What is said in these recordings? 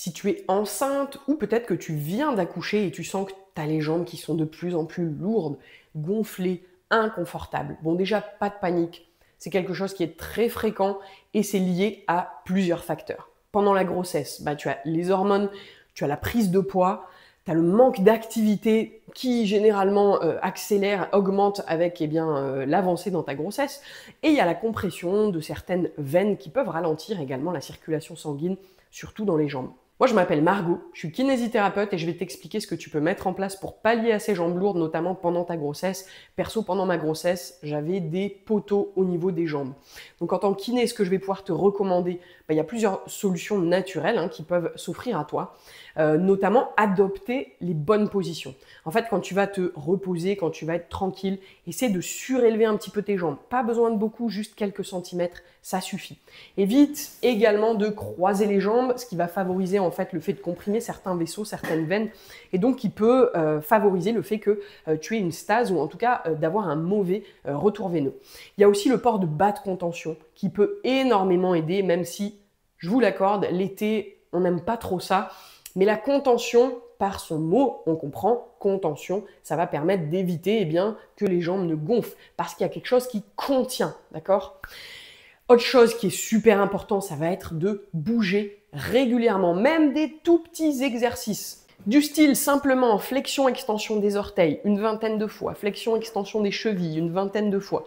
si tu es enceinte ou peut-être que tu viens d'accoucher et tu sens que tu as les jambes qui sont de plus en plus lourdes, gonflées, inconfortables. Bon, déjà, pas de panique. C'est quelque chose qui est très fréquent et c'est lié à plusieurs facteurs. Pendant la grossesse, tu as les hormones, tu as la prise de poids, tu as le manque d'activité qui généralement accélère, augmente avec l'avancée dans ta grossesse. Et il y a la compression de certaines veines qui peuvent ralentir également la circulation sanguine, surtout dans les jambes. Moi, je m'appelle Margot, je suis kinésithérapeute et je vais t'expliquer ce que tu peux mettre en place pour pallier à ces jambes lourdes, notamment pendant ta grossesse. Perso, pendant ma grossesse, j'avais des poteaux au niveau des jambes. Donc en tant que kiné, ce que je vais pouvoir te recommander, il y a plusieurs solutions naturelles qui peuvent s'offrir à toi. Notamment adopter les bonnes positions. En fait, quand tu vas te reposer, quand tu vas être tranquille, essaie de surélever un petit peu tes jambes. Pas besoin de beaucoup, juste quelques centimètres, ça suffit. Évite également de croiser les jambes, ce qui va favoriser en fait le fait de comprimer certains vaisseaux, certaines veines, et donc qui peut favoriser le fait que tu aies une stase ou en tout cas d'avoir un mauvais retour veineux. Il y a aussi le port de bas de contention qui peut énormément aider, même si, je vous l'accorde, l'été, on n'aime pas trop ça. Mais la contention, par son mot, on comprend, contention, ça va permettre d'éviter que les jambes ne gonflent parce qu'il y a quelque chose qui contient, d'accord? Autre chose qui est super important, ça va être de bouger régulièrement, même des tout petits exercices. Du style simplement flexion-extension des orteils, une vingtaine de fois, flexion-extension des chevilles, une vingtaine de fois,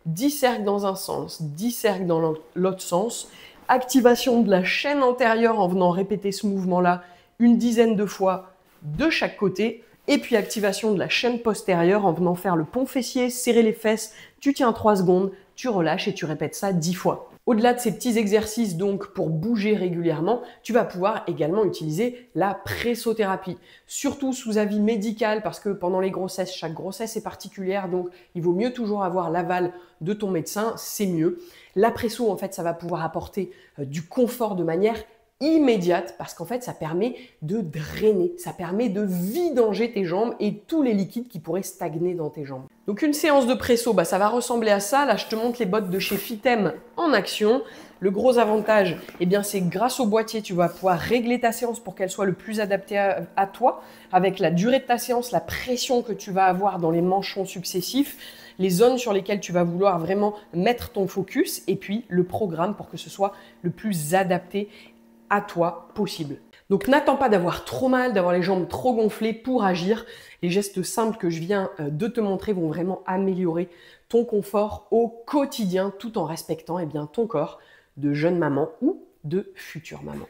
10 cercles dans un sens, 10 cercles dans l'autre sens, activation de la chaîne antérieure en venant répéter ce mouvement-là une dizaine de fois de chaque côté, et puis activation de la chaîne postérieure en venant faire le pont fessier, serrer les fesses, tu tiens 3 secondes, tu relâches et tu répètes ça 10 fois. Au-delà de ces petits exercices donc pour bouger régulièrement, tu vas pouvoir également utiliser la pressothérapie, surtout sous avis médical parce que pendant les grossesses, chaque grossesse est particulière, donc il vaut mieux toujours avoir l'aval de ton médecin, c'est mieux. La presso en fait, ça va pouvoir apporter du confort de manière immédiate parce qu'en fait ça permet de drainer, ça permet de vidanger tes jambes et tous les liquides qui pourraient stagner dans tes jambes. Donc une séance de presso, ça va ressembler à ça. Là je te montre les bottes de chez Fitem en action. Le gros avantage, c'est grâce au boîtier, tu vas pouvoir régler ta séance pour qu'elle soit le plus adaptée à toi, avec la durée de ta séance, la pression que tu vas avoir dans les manchons successifs, les zones sur lesquelles tu vas vouloir vraiment mettre ton focus, et puis le programme pour que ce soit le plus adapté à toi possible. Donc n'attends pas d'avoir trop mal, d'avoir les jambes trop gonflées pour agir. Les gestes simples que je viens de te montrer vont vraiment améliorer ton confort au quotidien tout en respectant ton corps de jeune maman ou de future maman.